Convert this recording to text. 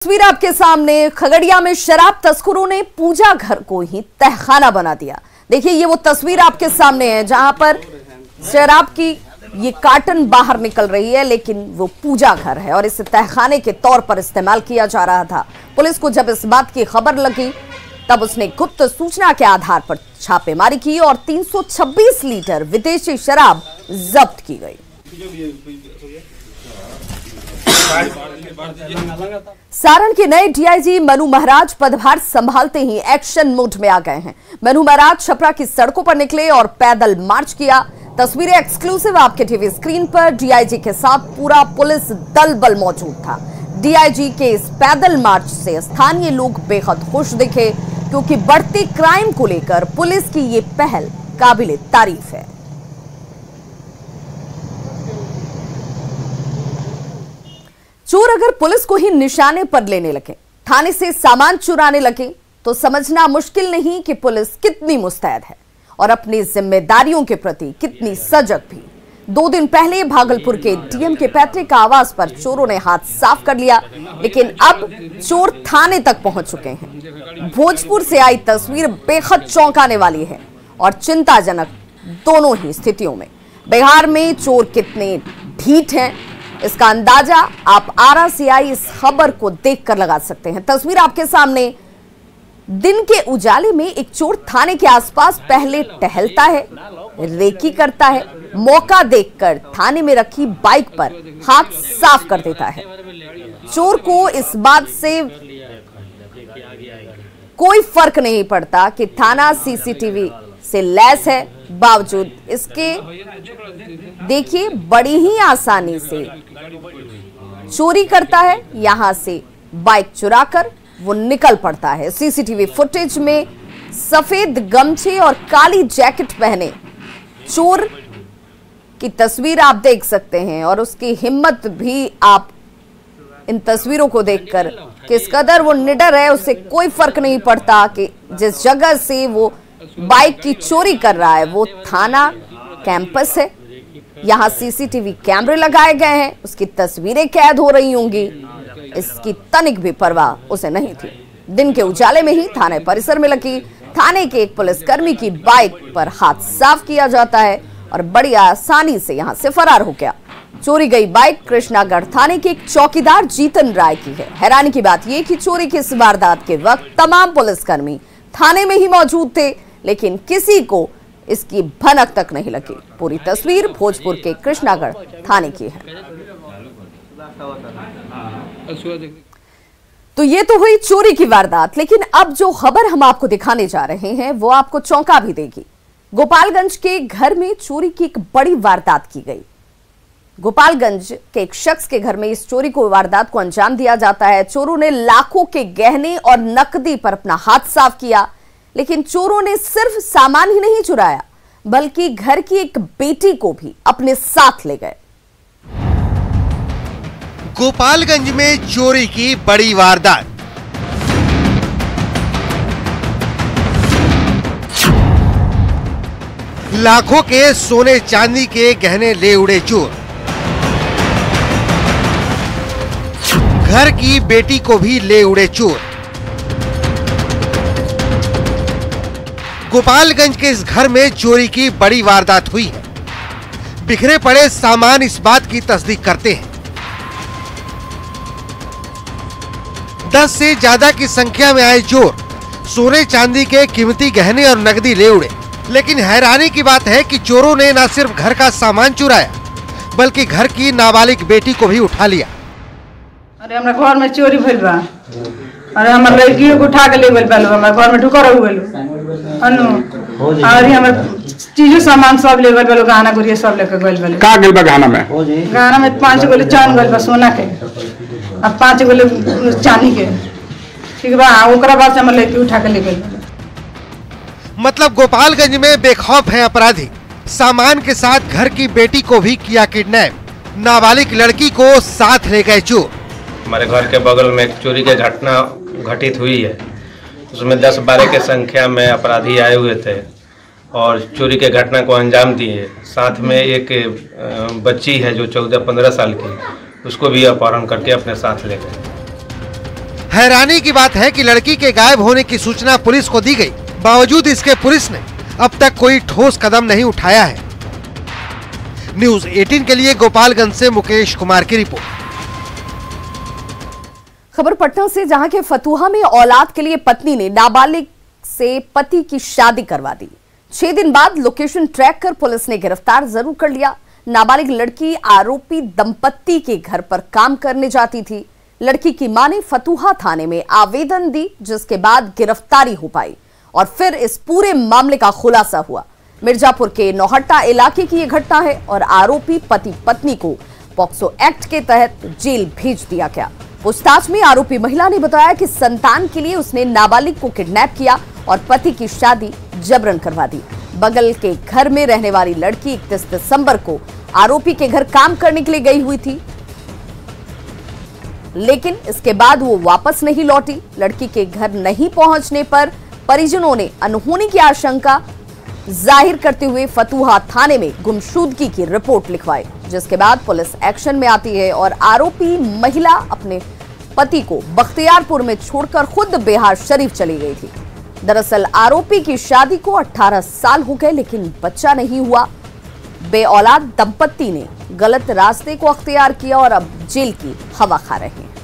तस्वीर आपके सामने। खगड़िया में शराब तस्करों ने पूजा घर को ही तहखाना बना दिया। देखिए ये वो तस्वीर आपके सामने है जहां पर शराब की ये कार्टन बाहर निकल रही है, लेकिन वो पूजा घर है और इसे तहखाने के तौर पर इस्तेमाल किया जा रहा था। पुलिस को जब इस बात की खबर लगी तब उसने गुप्त सूचना के आधार पर छापेमारी की और 326 लीटर विदेशी शराब जब्त की गई। सारण के नए डीआईजी मनु महाराज पदभार संभालते ही एक्शन मोड में आ गए हैं। मनु महाराज छपरा की सड़कों पर निकले और पैदल मार्च किया। तस्वीरें एक्सक्लूसिव आपके टीवी स्क्रीन पर। डीआईजी के साथ पूरा पुलिस दल बल मौजूद था। डीआईजी के इस पैदल मार्च से स्थानीय लोग बेहद खुश दिखे, क्योंकि बढ़ते क्राइम को लेकर पुलिस की ये पहल काबिले तारीफ है। चोर अगर पुलिस को ही निशाने पर लेने लगे, थाने से सामान चुराने लगे, तो समझना मुश्किल नहीं कि पुलिस कितनी मुस्तैद है और अपनी जिम्मेदारियों के प्रति कितनी सजग भी। 2 दिन पहले भागलपुर के डीएम के पैतृक आवास पर चोरों ने हाथ साफ कर लिया, लेकिन अब चोर थाने तक पहुंच चुके हैं। भोजपुर से आई तस्वीर बेहद चौंकाने वाली है और चिंताजनक दोनों ही स्थितियों में। बिहार में चोर कितने ढीठ हैं, इसका अंदाजा आप आरा से आई इस खबर को देखकर लगा सकते हैं। तस्वीर आपके सामने। दिन के उजाले में एक चोर थाने के आसपास पहले टहलता है, रेकी करता है, मौका देखकर थाने में रखी बाइक पर हाथ साफ कर देता है। चोर को इस बात से कोई फर्क नहीं पड़ता कि थाना सीसीटीवी से लैस है, बावजूद इसके देखिए बड़ी ही आसानी से चोरी करता है। यहां से बाइक चुराकर वो निकल पड़ता है। सीसीटीवी फुटेज में सफेद गमछे और काली जैकेट पहने चोर की तस्वीर आप देख सकते हैं और उसकी हिम्मत भी आप इन तस्वीरों को देखकर किस कदर वो निडर है। उससे कोई फर्क नहीं पड़ता कि जिस जगह से वो बाइक की चोरी कर रहा है वो थाना कैंपस है। यहां सीसीटीवी कैमरे लगाए गए हैं, उसकी तस्वीरें कैद हो रही होंगी, इसकी तनिक भी परवाह उसे नहीं थी। दिन के उजाले में ही थाने परिसर में लगी थाने के एक पुलिसकर्मी की बाइक पर हाथ साफ किया जाता है और बड़ी आसानी से यहां से फरार हो गया। चोरी गई बाइक कृष्णागढ़ थाने के एक चौकीदार जीतन राय की है। हैरानी की बात यह कि चोरी की इस वारदात के वक्त तमाम पुलिसकर्मी थाने में ही मौजूद थे, लेकिन किसी को इसकी भनक तक नहीं लगी। पूरी तस्वीर भोजपुर के कृष्णागढ़ थाने की है। तो ये तो हुई चोरी की वारदात, लेकिन अब जो खबर हम आपको दिखाने जा रहे हैं वो आपको चौंका भी देगी। गोपालगंज के घर में चोरी की एक बड़ी वारदात की गई। गोपालगंज के एक शख्स के घर में इस चोरी को वारदात को अंजाम दिया जाता है। चोरों ने लाखों के गहने और नकदी पर अपना हाथ साफ किया, लेकिन चोरों ने सिर्फ सामान ही नहीं चुराया बल्कि घर की एक बेटी को भी अपने साथ ले गए। गोपालगंज में चोरी की बड़ी वारदात। लाखों के सोने चांदी के गहने ले उड़े चोर। घर की बेटी को भी ले उड़े चोर। गोपालगंज के इस घर में चोरी की बड़ी वारदात हुई है। बिखरे पड़े सामान इस बात की तस्दीक करते हैं। 10 से ज्यादा की संख्या में आए चोर सोने चांदी के कीमती गहने और नकदी ले उड़े। लेकिन हैरानी की बात है कि चोरों ने न सिर्फ घर का सामान चुराया बल्कि घर की नाबालिग बेटी को भी उठा लिया। अरे हमारे घर में चोरी भइल बा, अरे हमारे लड़कियों को उठा के ले गइल बा, हमारे घर में ढुका रह गइल अनु और हमारे चीजों सामान सब ले गइल बा, गहना गुड़िया सब लेके गइल बा। का गइल बा गहना में? गहना में 5 गोले चांद गइल बा सोना के और 5 गोले चांदी के। ठीक बा, ओकरा बाद से हमारे लड़की उठा के ले गइल बा। मतलब गोपालगंज में बेखौफ हैं अपराधी। सामान के साथ घर की बेटी को भी किया किडनैप। नाबालिग लड़की को साथ ले गए चोर। हमारे घर के बगल में एक चोरी की घटना घटित हुई है। उसमें 10-12 के संख्या में अपराधी आए हुए थे और चोरी के घटना को अंजाम दिए। साथ में एक बच्ची है जो 14-15 साल की, उसको भी अपहरण करके अपने साथ ले गए। हैरानी की बात है कि लड़की के गायब होने की सूचना पुलिस को दी गई, बावजूद इसके पुलिस ने अब तक कोई ठोस कदम नहीं उठाया है। न्यूज़ 18 के लिए गोपालगंज से मुकेश कुमार की रिपोर्ट। खबर पटना से, जहां के फतुहा में औलाद के लिए पत्नी ने नाबालिग से पति की शादी करवा दी। 6 दिन बाद लोकेशन ट्रैक कर पुलिस ने गिरफ्तार जरूर कर लिया। नाबालिग लड़की आरोपी दंपत्ति के घर पर काम करने जाती थी। लड़की की मां ने फतुहा थाने में आवेदन दी, जिसके बाद गिरफ्तारी हो पाई और फिर इस पूरे मामले का खुलासा हुआ। मिर्जापुर के नौहट्टा इलाके की यह घटना है और आरोपी पति पत्नी को पॉक्सो एक्ट के तहत जेल भेज दिया गया। पूछताछ में आरोपी महिला ने बताया कि संतान के लिए उसने नाबालिग को किडनैप किया और पति की शादी जबरन करवा दी। बगल के घर में रहने वाली लड़की 31 दिसंबर को आरोपी के घर काम करने के लिए गई हुई थी, लेकिन इसके बाद वो वापस नहीं लौटी। लड़की के घर नहीं पहुंचने पर परिजनों ने अनहोनी की आशंका जाहिर करते हुए फतुहा थाने में गुमशुदगी की रिपोर्ट लिखवाई, जिसके बाद पुलिस एक्शन में आती है और आरोपी महिला अपने पति को बख्तियारपुर में छोड़कर खुद बिहार शरीफ चली गई थी। दरअसल आरोपी की शादी को 18 साल हो गए, लेकिन बच्चा नहीं हुआ। बेऔलाद दंपत्ति ने गलत रास्ते को अख्तियार किया और अब जेल की हवा खा रहे हैं।